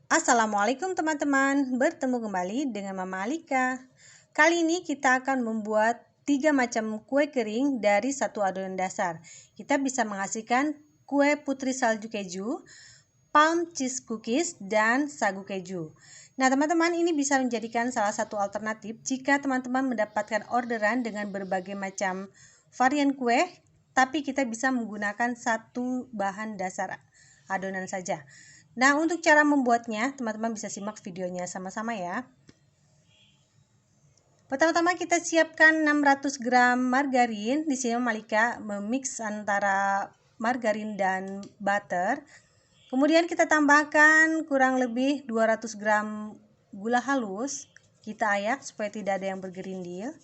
Assalamualaikum teman-teman, bertemu kembali dengan Mama Alika. Kali ini kita akan membuat 3 macam kue kering dari satu adonan dasar. Kita bisa menghasilkan kue putri salju keju, palm cheese cookies, dan sagu keju. Nah teman-teman, ini bisa menjadikan salah satu alternatif jika teman-teman mendapatkan orderan dengan berbagai macam varian kue, tapi kita bisa menggunakan satu bahan dasar adonan saja. Nah, untuk cara membuatnya, teman-teman bisa simak videonya sama-sama ya. Pertama-tama kita siapkan 600 gram margarin. Di sini Malika memix antara margarin dan butter. Kemudian kita tambahkan kurang lebih 200 gram gula halus. Kita ayak supaya tidak ada yang bergerindil.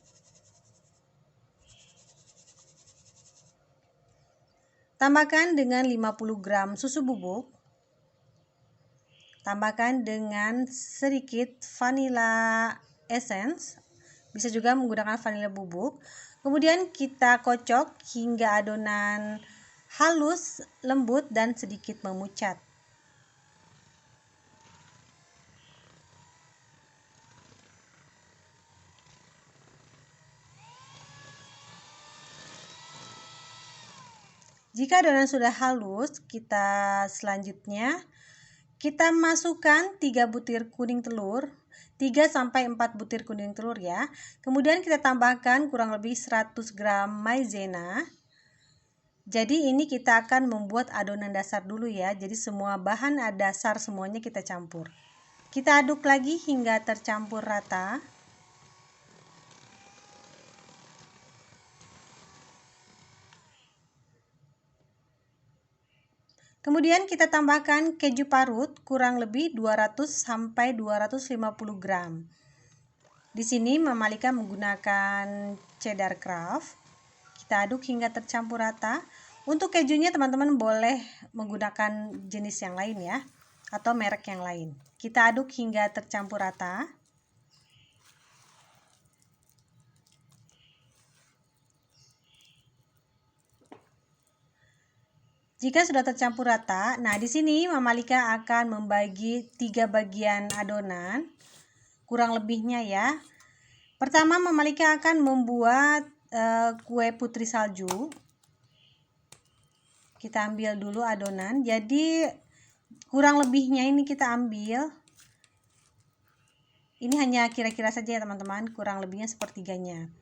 Tambahkan dengan 50 gram susu bubuk. Tambahkan dengan sedikit vanilla essence, bisa juga menggunakan vanilla bubuk. Kemudian kita kocok hingga adonan halus, lembut, dan sedikit memucat. Jika adonan sudah halus, selanjutnya kita masukkan 3 butir kuning telur, 3-4 butir kuning telur ya. Kemudian kita tambahkan kurang lebih 100 gram maizena. Jadi ini kita akan membuat adonan dasar dulu ya. Jadi semua bahan dasar semuanya kita campur. Kita aduk lagi hingga tercampur rata. Kemudian kita tambahkan keju parut kurang lebih 200-250 gram. Di sini Mama Alika menggunakan cheddar craft. Kita aduk hingga tercampur rata. Untuk kejunya teman-teman boleh menggunakan jenis yang lain ya, atau merek yang lain. Kita aduk hingga tercampur rata. Jika sudah tercampur rata, nah di sini Mama Alika akan membagi 3 bagian adonan, kurang lebihnya ya. Pertama Mama Alika akan membuat kue putri salju. Kita ambil dulu adonan, jadi kurang lebihnya ini kita ambil. Ini hanya kira-kira saja ya teman-teman, kurang lebihnya sepertiganya.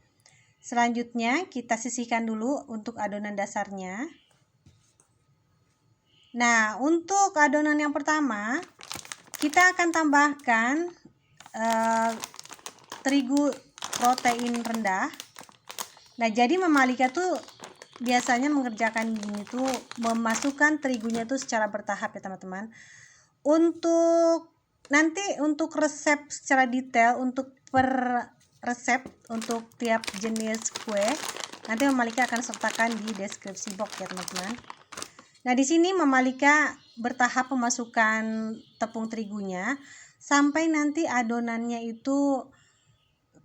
Selanjutnya kita sisihkan dulu untuk adonan dasarnya. Nah, untuk adonan yang pertama, kita akan tambahkan terigu protein rendah. Nah, jadi Mama Alika tuh biasanya mengerjakan gini tuh, memasukkan terigunya tuh secara bertahap ya teman-teman. Untuk resep secara detail, untuk per resep untuk tiap jenis kue, nanti Mama Alika akan sertakan di deskripsi box ya teman-teman. Nah, di sini Mama Alika bertahap memasukkan tepung terigunya sampai nanti adonannya itu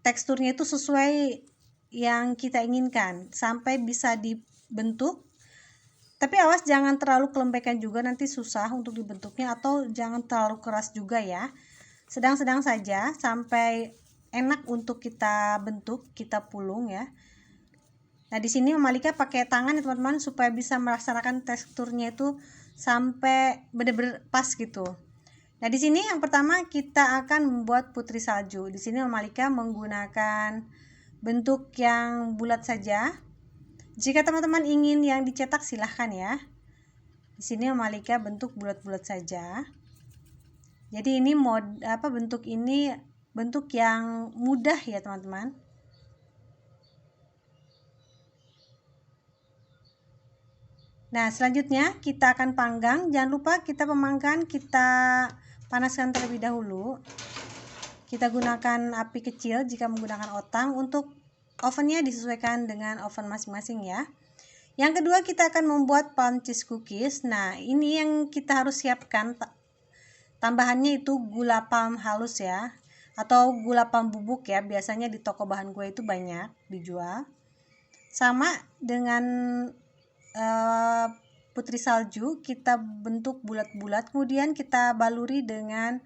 teksturnya itu sesuai yang kita inginkan, sampai bisa dibentuk. Tapi awas jangan terlalu kelembekan juga, nanti susah untuk dibentuknya, atau jangan terlalu keras juga ya. Sedang-sedang saja sampai enak untuk kita bentuk, kita pulung ya. Nah, di sini Mama Alika pakai tangan ya teman-teman, supaya bisa melaksanakan teksturnya itu sampai benar-benar pas gitu. Nah, di sini yang pertama kita akan membuat putri salju. Di sini Mama Alika menggunakan bentuk yang bulat saja. Jika teman-teman ingin yang dicetak silahkan ya. Di sini Mama Alika bentuk bulat-bulat saja. Jadi ini bentuk ini bentuk yang mudah ya teman-teman. Nah, selanjutnya kita akan panggang. Jangan lupa kita pemanggang kita panaskan terlebih dahulu. Kita gunakan api kecil jika menggunakan otang. Untuk ovennya disesuaikan dengan oven masing-masing ya. Yang kedua kita akan membuat palm cheese cookies. Nah, ini yang kita harus siapkan. Tambahannya itu gula palm halus ya, atau gula palm bubuk ya. Biasanya di toko bahan kue itu banyak dijual. Sama dengan putri salju kita bentuk bulat-bulat, kemudian kita baluri dengan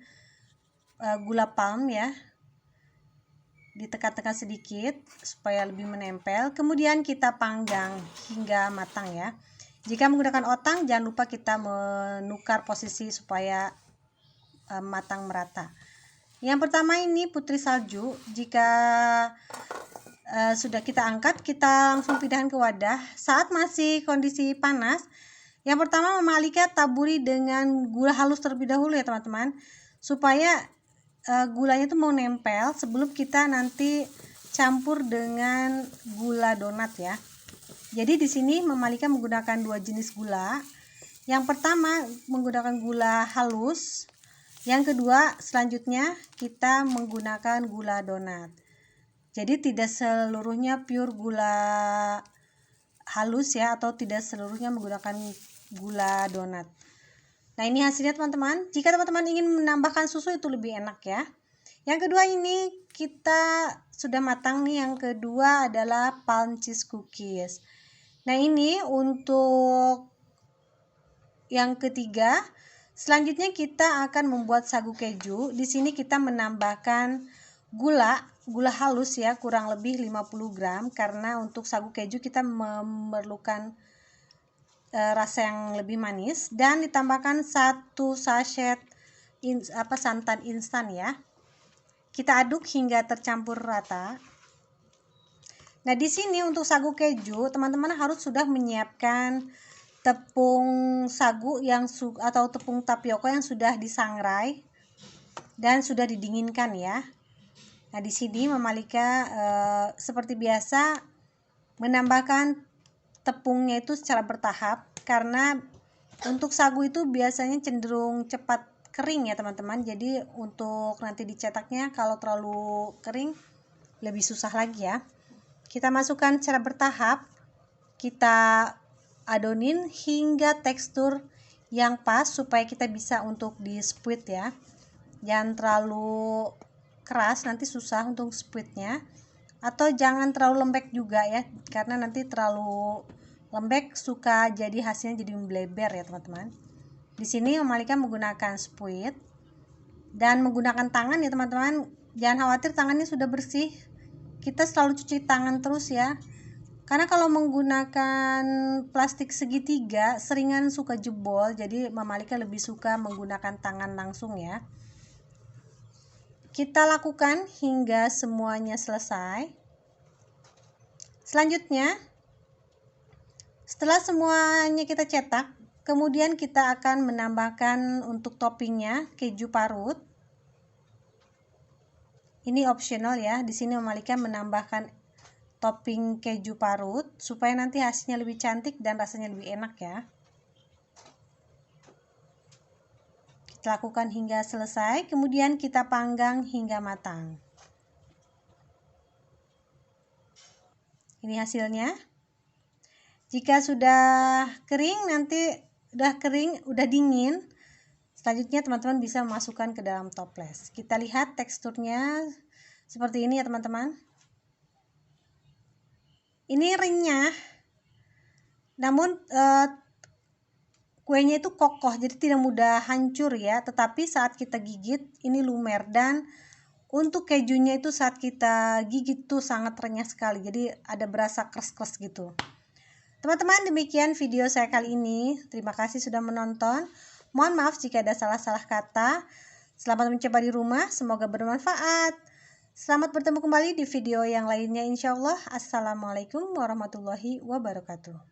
gula palm ya, ditekan-tekan sedikit supaya lebih menempel, kemudian kita panggang hingga matang ya. Jika menggunakan otang, jangan lupa kita menukar posisi supaya matang merata. Yang pertama ini putri salju, jika sudah kita angkat, kita langsung pindahkan ke wadah. Saat masih kondisi panas, yang pertama Mama Alika taburi dengan gula halus terlebih dahulu ya teman-teman, supaya gulanya itu mau nempel sebelum kita nanti campur dengan gula donat ya. Jadi di sini Mama Alika menggunakan 2 jenis gula. Yang pertama menggunakan gula halus, yang kedua selanjutnya kita menggunakan gula donat. Jadi tidak seluruhnya pure gula halus ya, atau tidak seluruhnya menggunakan gula donat. Nah ini hasilnya teman-teman. Jika teman-teman ingin menambahkan susu itu lebih enak ya. Yang kedua ini kita sudah matang nih. Yang kedua adalah palm cheese cookies. Nah ini untuk yang ketiga. Selanjutnya kita akan membuat sagu keju. Di sini kita menambahkan gula halus ya, kurang lebih 50 gram, karena untuk sagu keju kita memerlukan rasa yang lebih manis, dan ditambahkan 1 sachet santan instan ya. Kita aduk hingga tercampur rata. Nah di sini untuk sagu keju teman-teman harus sudah menyiapkan tepung sagu atau tepung tapioka yang sudah disangrai dan sudah didinginkan ya. Nah di sini Mama Alika seperti biasa menambahkan tepungnya itu secara bertahap, karena untuk sagu itu biasanya cenderung cepat kering ya teman-teman. Jadi untuk nanti dicetaknya kalau terlalu kering lebih susah lagi ya. Kita masukkan secara bertahap, kita adonin hingga tekstur yang pas supaya kita bisa untuk di squeeze ya. Jangan terlalu keras, nanti susah untuk squeeze-nya, atau jangan terlalu lembek juga ya, karena nanti terlalu lembek suka jadi hasilnya jadi membleber ya teman-teman. Di sini Mama Alika menggunakan squeeze dan menggunakan tangan ya teman-teman. Jangan khawatir, tangannya sudah bersih. Kita selalu cuci tangan terus ya, karena kalau menggunakan plastik segitiga seringan suka jebol. Jadi Mama Alika lebih suka menggunakan tangan langsung ya. Kita lakukan hingga semuanya selesai. Selanjutnya, setelah semuanya kita cetak, kemudian kita akan menambahkan untuk toppingnya keju parut. Ini optional ya. Di sini Mama Alika menambahkan topping keju parut supaya nanti hasilnya lebih cantik dan rasanya lebih enak ya. Kita lakukan hingga selesai, kemudian kita panggang hingga matang. Ini hasilnya. Jika sudah kering, nanti udah dingin, selanjutnya teman-teman bisa memasukkan ke dalam toples. Kita lihat teksturnya seperti ini ya teman-teman. Ini renyah, namun kuenya itu kokoh, jadi tidak mudah hancur ya. Tetapi saat kita gigit ini lumer, dan untuk kejunya itu saat kita gigit tuh sangat renyah sekali. Jadi ada berasa kres-kres gitu. Teman-teman, demikian video saya kali ini. Terima kasih sudah menonton. Mohon maaf jika ada salah-salah kata. Selamat mencoba di rumah, semoga bermanfaat. Selamat bertemu kembali di video yang lainnya insya Allah. Assalamualaikum warahmatullahi wabarakatuh.